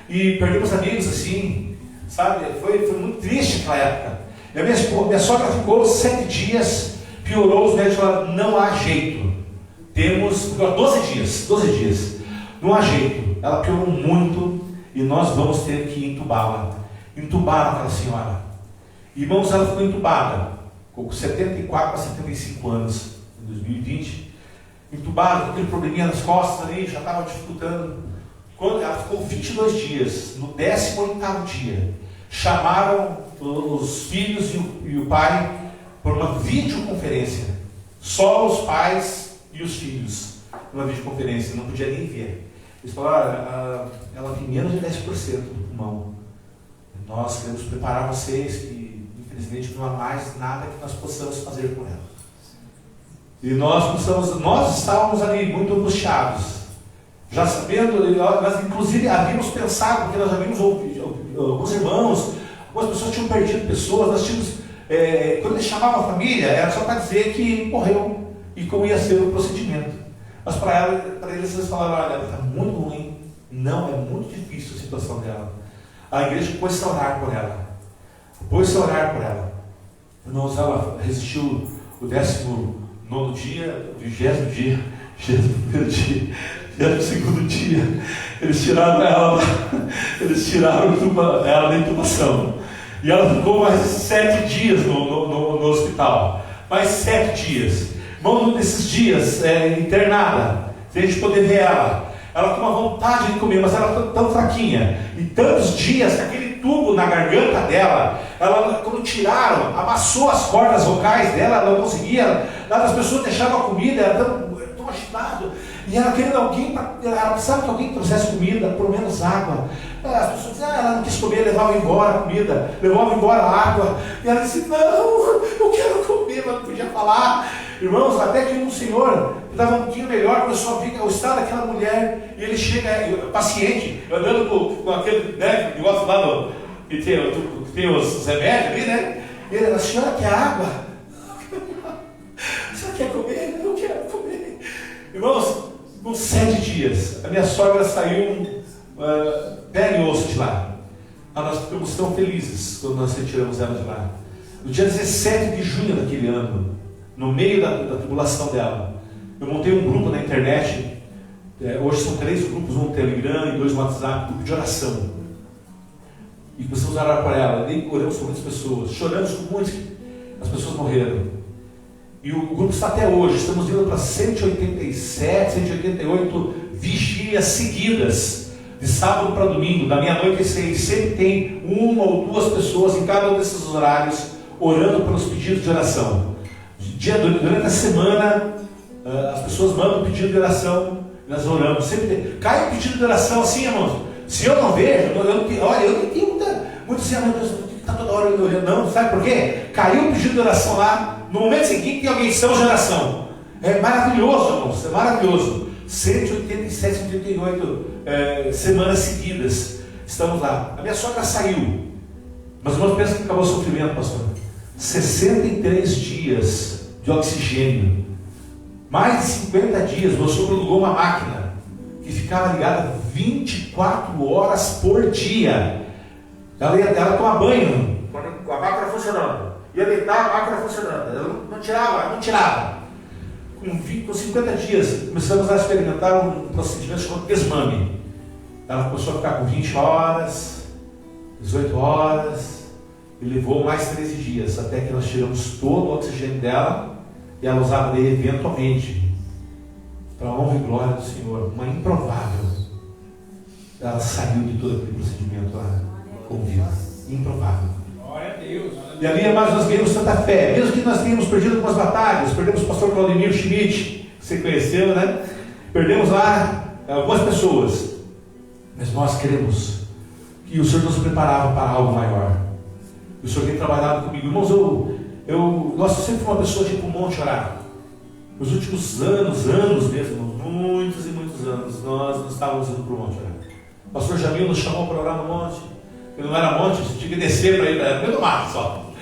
Speaker 1: E perdemos amigos assim, sabe? Foi muito triste aquela época. E a minha sogra ficou 7 dias, piorou, os médicos falaram, não há jeito. Temos 12 dias, não há jeito. Ela piorou muito e nós vamos ter que entubá-la. Entubaram aquela senhora. Irmãos, ela ficou entubada com 74 a 75 anos, em 2020, entubado, com aquele probleminha nas costas ali, já estava dificultando. Quando ela ficou 22 dias, no 18º dia, chamaram os filhos e o pai por uma videoconferência. Só os pais e os filhos, numa videoconferência, não podia nem ver. Eles falaram, ela tem menos de 10% do pulmão. Nós queremos preparar vocês que infelizmente não há mais nada que nós possamos fazer com ela. E nós estávamos ali muito angustiados, já sabendo, nós inclusive havíamos pensado, porque nós havíamos ouvido, alguns irmãos, algumas pessoas tinham perdido pessoas, nós tínhamos, quando eles chamavam a família, era só para dizer que morreu e como ia ser o procedimento. Mas para eles falaram, olha, está muito ruim, não, é muito difícil a situação dela. A igreja pôs-se a orar por ela. Irmãos, ela resistiu o 19º dia, o 20º dia, 21º dia, 22º dia. Eles tiraram ela da intubação. E ela ficou mais 7 dias no hospital. Mais 7 dias. Irmão, nesses dias, internada, sem a gente poder ver ela. Ela com uma vontade de comer, mas ela tão fraquinha. E tantos dias, com aquele tubo na garganta dela, ela, quando tiraram, amassou as cordas vocais dela, ela não conseguia. As pessoas deixavam a comida, ela tão agitado. E ela querendo ela precisava que alguém trouxesse comida, pelo menos água. As pessoas diziam, ela não quis comer, levavam embora a comida, levavam embora a água. E ela disse, não, eu quero comer, mas não podia falar. Irmãos, até que um senhor que estava um pouquinho melhor, começou a ver o estado daquela mulher, e ele chega, paciente, andando com aquele negócio lá que tem os remédios ali, né? E ele, a senhora quer água? A senhora quer comer? Eu quero comer. Irmãos, com 7 dias, a minha sogra saiu pele e osso de lá. Nós ficamos tão felizes quando nós retiramos ela de lá. No dia 17 de junho daquele ano, no meio da tribulação dela, eu montei um grupo na internet. Hoje são 3 grupos, um no Telegram e 2 no WhatsApp, grupo de oração. E começamos a orar por ela. E oramos com muitas pessoas, choramos com muitas. As pessoas morreram. E o grupo está até hoje. Estamos indo para 187, 188 vigílias seguidas, de sábado para domingo, da meia-noite às 6. Sempre tem 1 ou 2 pessoas em cada um desses horários orando pelos pedidos de oração. Durante a semana, as pessoas mandam um pedido de oração, nós oramos. Sempre cai um pedido de oração assim, irmãos. Se eu não vejo, eu não tenho muito assim, meu Deus, está toda hora eu olhando. Não, sabe por quê? Caiu um pedido de oração lá, no momento seguinte tem alguém são de oração. É maravilhoso, irmãos, é maravilhoso. 187, 188 semanas seguidas, estamos lá. A minha sogra saiu, mas o irmão pensa que acabou o sofrimento, pastor. 63 dias de oxigênio, mais de 50 dias. Meu sogro alugou uma máquina que ficava ligada 24 horas por dia. Ela tomava banho, quando a máquina funcionando, ia deitar, a máquina funcionando, ela não tirava. Com 50 dias, começamos a experimentar um procedimento chamado desmame. Ela começou a ficar com 20 horas, 18 horas, e levou mais 13 dias, até que nós tiramos todo o oxigênio dela, e ela usava ele eventualmente, para a honra e glória do Senhor, uma improvável ela saiu de todo aquele procedimento lá com vida. Improvável.
Speaker 3: Glória a Deus.
Speaker 1: E ali, amados, nós ganhamos tanta fé. Mesmo que nós tenhamos perdido algumas batalhas, perdemos o pastor Claudemir Schmidt, que você conheceu, né? Perdemos lá algumas pessoas. Mas nós queremos que o Senhor nos preparava para algo maior. O Senhor tem trabalhado comigo. Irmãos, eu sempre fui uma pessoa de ir para o monte orar. Nos últimos anos mesmo, muitos e muitos anos, nós não estávamos indo para o monte orar. O pastor Jamil nos chamou para orar no monte. E não era monte, você tinha que descer para ir, era no meio do mato só.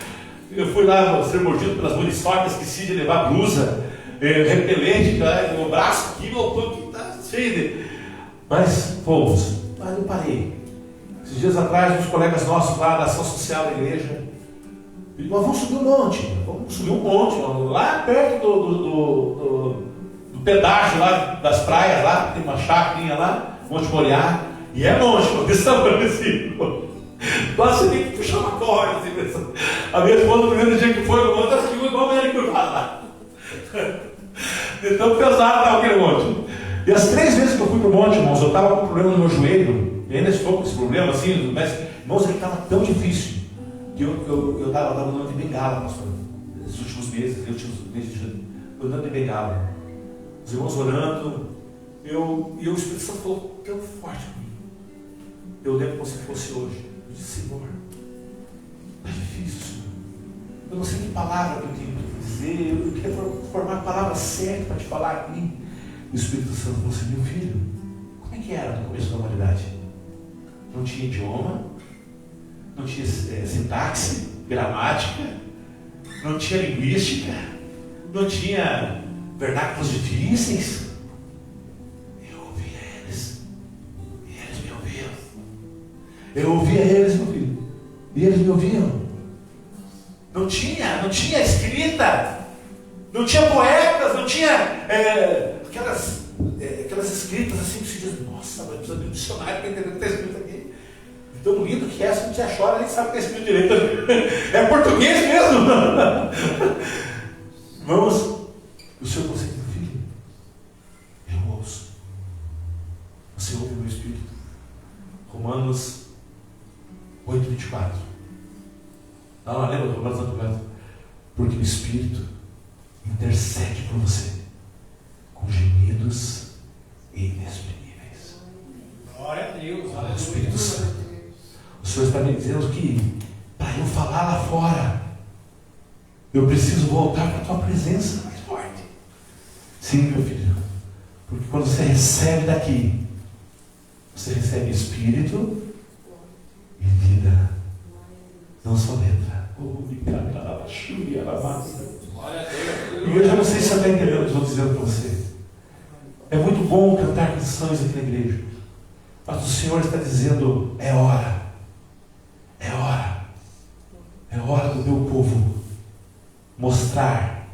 Speaker 1: Eu fui lá ser mordido pelas muriçocas, esqueci de levar blusa, repelente, meu braço aqui, meu corpo está cheio de... Mas fomos. Mas eu parei. Esses dias atrás, uns colegas nossos lá da ação social da igreja, nós vamos subir um monte, lá perto do pedágio lá das praias, lá, tem uma chacrinha lá, Monte Moriá, e é longe, desse tamanho assim. Nossa, você tem que puxar uma corda, assim, a minha esposa, no primeiro dia que foi no monte, ela ficou igual a mulher curvada lá. De tão pesado estava aquele monte. E as 3 vezes que eu fui para o monte, irmãos, eu estava com um problema no meu joelho, e ainda estou com esse problema, assim, mas, irmãos, ele estava tão difícil, que eu estava andando de bengala, pastor. Nesses últimos meses, eu andando de bengala. Os irmãos orando, e o Espírito Santo falou tão forte comigo. Eu lembro como se fosse hoje. Eu disse, Senhor, está difícil, Senhor. Eu não sei que palavra que eu tenho para dizer, eu queria formar a palavra certa para te falar aqui. O Espírito Santo falou assim, meu filho, como é que era no começo da humanidade? Não tinha idioma, não tinha sintaxe, gramática, não tinha linguística, não tinha vernáculos difíceis. Eu ouvia eles, e eles me ouviam. Eu ouvia eles, meu filho, e eles me ouviam. Não tinha escrita, não tinha poetas, não tinha aquelas escritas assim que se diz, nossa, mas precisa de um dicionário para entender o que está escrito aqui. Tão lindo que é, se você chora, nem sabe o que está escrito direito. É português mesmo. Irmãos, o Senhr consegue, filho, eu ouço. Você ouve o meu Espírito. Romanos 8:24. Não, lembra do Romanos 8:24? Porque o Espírito intercede por você com gemidos inexprimíveis.
Speaker 3: Glória a Deus.
Speaker 1: O Espírito Santo. O Senhor está me dizendo que para eu falar lá fora, eu preciso voltar para a tua presença mais forte. Sim, meu filho. Porque quando você recebe daqui, você recebe espírito e vida, não só letra. E hoje eu não sei se você está entendendo o que eu estou dizendo para você. É muito bom cantar canções aqui na igreja, mas o Senhor está dizendo, é hora. É hora. É hora do meu povo mostrar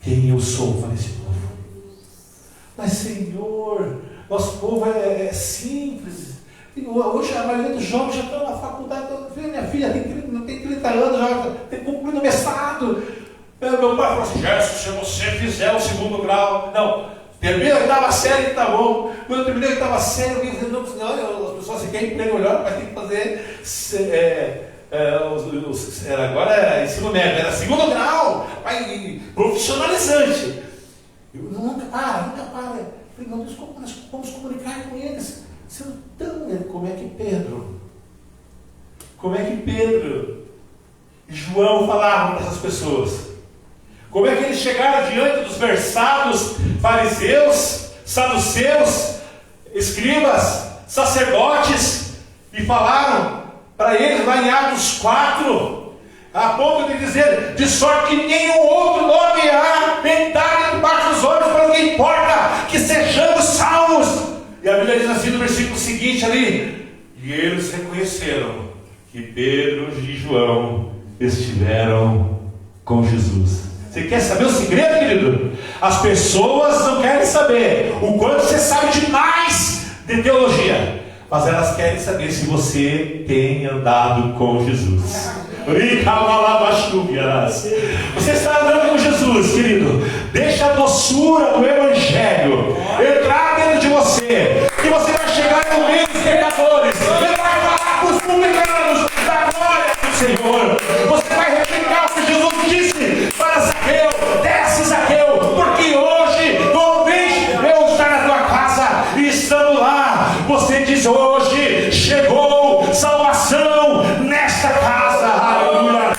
Speaker 1: quem eu sou para esse povo. Mas, Senhor, nosso povo é simples. Hoje a maioria dos jovens já estão na faculdade. Minha filha tem 30 anos, já tem concluído o mestrado. Meu pai falou assim, Gerson, se você fizer o 2º grau, não, termina a 8ª série, tá bom. Quando eu terminei a 8ª série, eu disse, não, as pessoas se querem emprego melhor, mas tem que fazer agora é ensino médio, era 2º grau, profissionalizante. Eu nunca para. Falei, não, nós vamos comunicar com eles. Então, como é que Pedro e João falavam para essas pessoas? Como é que eles chegaram diante dos versados fariseus, saduceus, escribas, sacerdotes e falaram para eles lá em Atos 4, a ponto de dizer, de sorte que nenhum outro nome há dado debaixo dos olhos, para que importa que sejamos salvos. E a Bíblia diz assim no versículo seguinte ali, e eles reconheceram que Pedro e João estiveram com Jesus. Você quer saber o segredo, querido? As pessoas não querem saber o quanto você sabe demais de teologia, mas elas querem saber se você tem andado com Jesus. Você está andando com Jesus, querido? Deixa a doçura do Evangelho entrar dentro de você, que você vai chegar no meio dos pecadores, e vai falar com os publicanos da glória do Senhor. Você vai replicar o que Jesus disse para Zaqueu: desce, Zaqueu, porque hoje convém eu estar na tua casa. E estando lá, você diz: hoje chegou salvação nesta casa. Aleluia.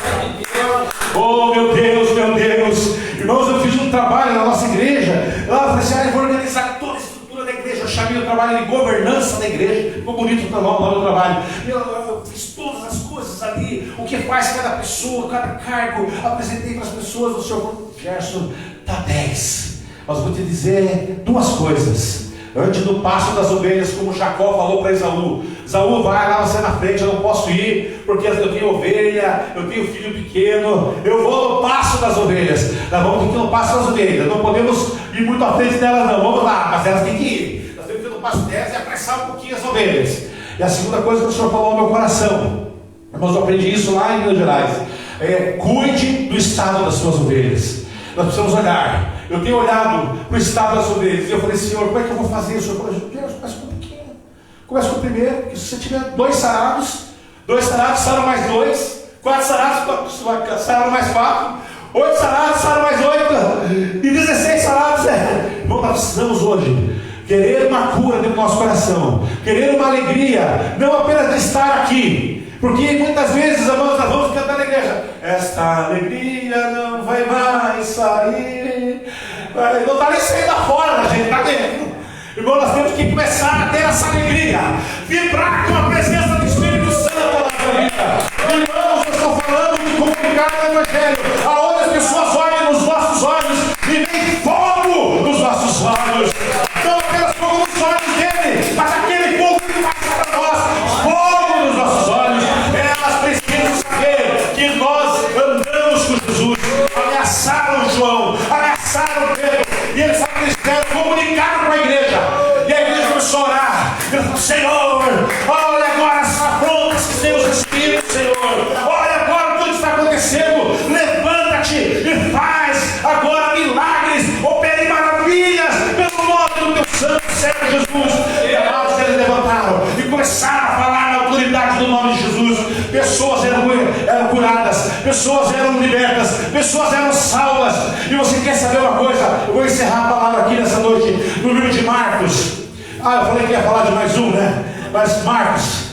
Speaker 1: Oh, meu Deus, meu Deus. Irmãos, eu fiz um trabalho na nossa igreja. Lá eu falei assim: eu vou organizar toda a estrutura da igreja. Eu chamei o trabalho de governança da igreja. Ficou bonito o nome do trabalho. Eu fiz todas as coisas ali, o que faz cada pessoa, cada cargo. Apresentei para as pessoas. O senhor falou: Gerson, está 10. Mas vou te dizer duas coisas. Antes do passo das ovelhas, como Jacó falou para Esaú: Esaú, vai lá você na frente, eu não posso ir, porque eu tenho ovelha, eu tenho filho pequeno, eu vou no passo das ovelhas. Nós vamos ter que ir no passo das ovelhas, não podemos ir muito à frente delas não, vamos lá, mas elas têm que ir. Nós temos que ir no passo delas e apressar um pouquinho as ovelhas. E a segunda coisa que o Senhor falou ao meu coração, irmãos, eu aprendi isso lá em Minas Gerais, cuide do estado das suas ovelhas. Nós precisamos olhar. Eu tenho olhado para o estado das ovelhas e eu falei: Senhor, como é que eu vou fazer? O Senhor falou: Deus, começa com um pouquinho. Começa com o primeiro, porque se você tiver 2 sarados, saram mais 2, 4 sarados, saram mais 4, 8 sarados, saram mais 8, e 16 sarados. Irmão, nós precisamos hoje querer uma cura dentro do nosso coração, querer uma alegria, não apenas de estar aqui, porque muitas vezes, irmãos, nós vamos cantar na igreja: esta alegria não vai mais sair. Não está nem saindo da fora, gente, está dentro. Irmão, nós temos que começar a ter essa alegria, vibrar com a presença do Espírito Santo na nossa vida. Irmãos, eu estou falando de comunicar o Evangelho, aonde as pessoas olham nos nossos olhos e veem fogo nos nossos olhos. Não apenas fogo nos olhos dele, mas aquele fogo que passa para nós, fogo nos nossos olhos. Elas precisam saber que nós andamos com Jesus. Ameaçaram João, ameaçaram Pedro, e eles comunicaram com a igreja, e a igreja começou a orar. Eu falei: Senhor, olha agora as afrontas que temos recebido, Senhor, olha agora tudo que está acontecendo, levanta-te e faz agora milagres, opere maravilhas pelo nome do teu santo servo Jesus. E amados, eles levantaram e começaram a falar na autoridade do nome de Jesus. Pessoas eram curadas, pessoas eram libertas, pessoas eram salvas. E você quer saber uma coisa? Eu vou encerrar a palavra aqui nessa noite, no livro de Marcos. Eu falei que ia falar de mais um, né? Mas Marcos,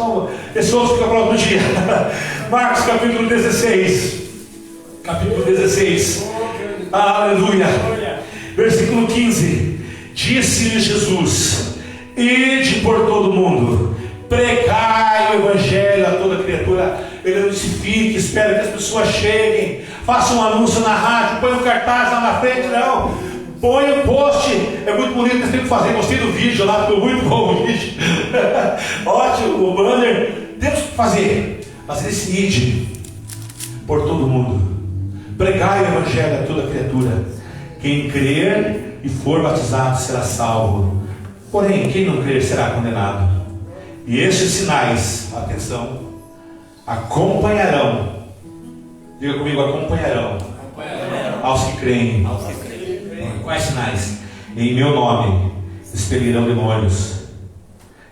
Speaker 1: pessoas ficam falando do dia. Marcos capítulo 16. Capítulo 16. Aleluia. Versículo 15. Disse-lhe Jesus: ide por todo mundo, pregai o Evangelho a toda criatura. Ele não disse: fique, espere que as pessoas cheguem, faça um anúncio na rádio, põe um cartaz lá na frente. Não, põe um post. É muito bonito, você tem que fazer. Gostei do vídeo lá, ficou muito bom o vídeo. Ótimo, o banner. Temos que fazer. Mas ele disse: ide por todo mundo, pregai o Evangelho a toda criatura. Quem crer e for batizado será salvo, porém quem não crer será condenado. E estes sinais, atenção, acompanharão, diga comigo, acompanharão aos que creem. Quais sinais? Em meu nome expelirão demônios,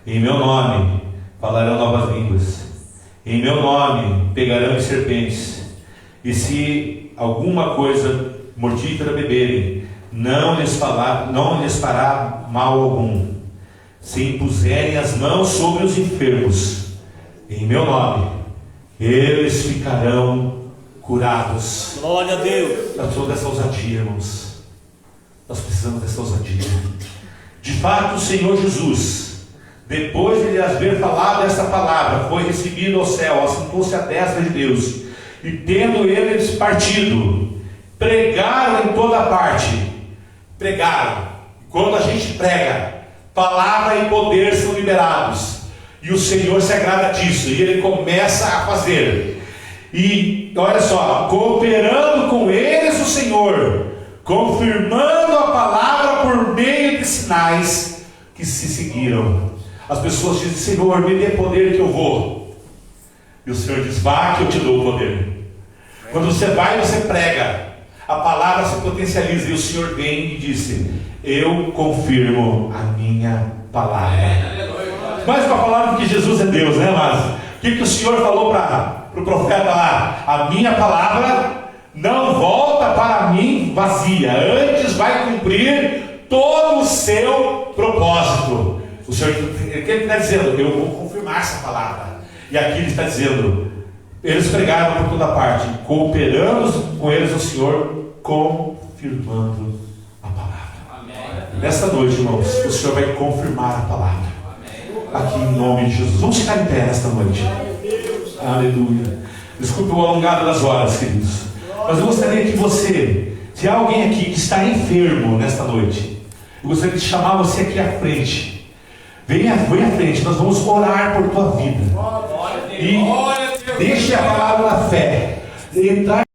Speaker 1: em meu nome falarão novas línguas, em meu nome pegarão em serpentes, e se alguma coisa mortífera beberem, não lhes fará mal algum. Se impuserem as mãos sobre os enfermos, em meu nome, eles ficarão curados.
Speaker 2: Glória a Deus.
Speaker 1: Nós precisamos dessa ousadia, irmãos. Nós precisamos dessa ousadia. De fato, o Senhor Jesus, depois de lhe haver falado esta palavra, foi recebido ao céu, assentou-se à destra de Deus, e tendo eles partido, pregaram em toda parte. Pregaram. Quando a gente prega, palavra e poder são liberados, e o Senhor se agrada disso, e Ele começa a fazer. E olha só, cooperando com eles o Senhor, confirmando a palavra por meio de sinais que se seguiram. As pessoas dizem: Senhor, me dê poder que eu vou. E o Senhor diz: vá que eu te dou o poder. Quando você vai, você prega, a palavra se potencializa, e o Senhor vem e disse: eu confirmo a minha palavra. Mais uma palavra que Jesus é Deus, né, Márcio? O que o Senhor falou para o profeta lá? A minha palavra não volta para mim vazia, antes vai cumprir todo o seu propósito. O Senhor, o que ele está dizendo? Eu vou confirmar essa palavra. E aqui ele está dizendo, eles pregaram por toda parte, cooperando com eles o Senhor, confirmando a palavra. Amém. Nesta noite, irmãos, o Senhor vai confirmar a palavra. Aqui em nome de Jesus. Vamos ficar em pé nesta noite. Aleluia. Desculpe o alongado das horas, queridos. Mas eu gostaria que você, se há alguém aqui que está enfermo nesta noite, eu gostaria de chamar você aqui à frente. Venha à frente, nós vamos orar por tua vida. E deixe a palavra da fé entrar